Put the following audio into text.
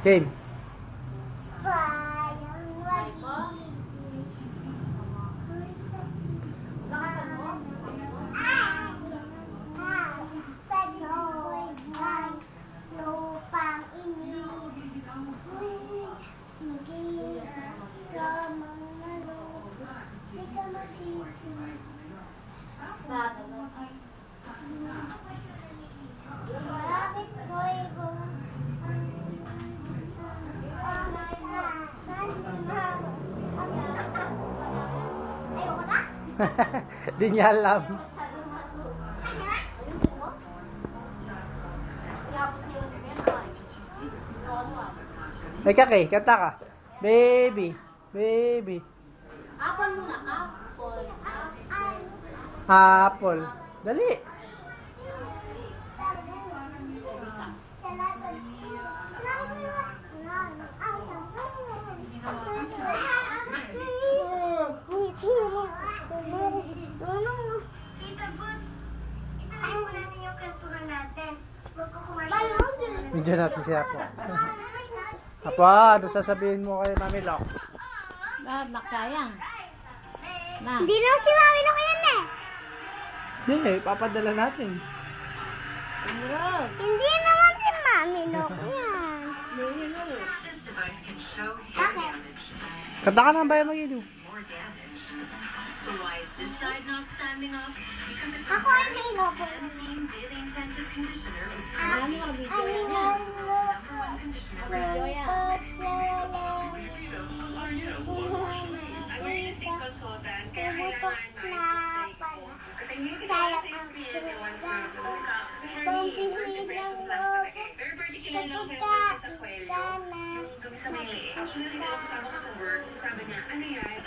Game. Di niya alam. Ay, kaki, kanta ka. Baby, baby. Apple muna, apple. Apple. Dali. Medyo natin siya po. Apo, ano sasabihin mo kay Mami Lok? Nakayang. Hindi na si Mami Lok yan eh. Hindi, papadala natin. Hindi naman si Mami Lok yan. Bakit? Kanta ka ng Bayan Mag-ilo. Ako ay may loko. Sabi niya, ano yan?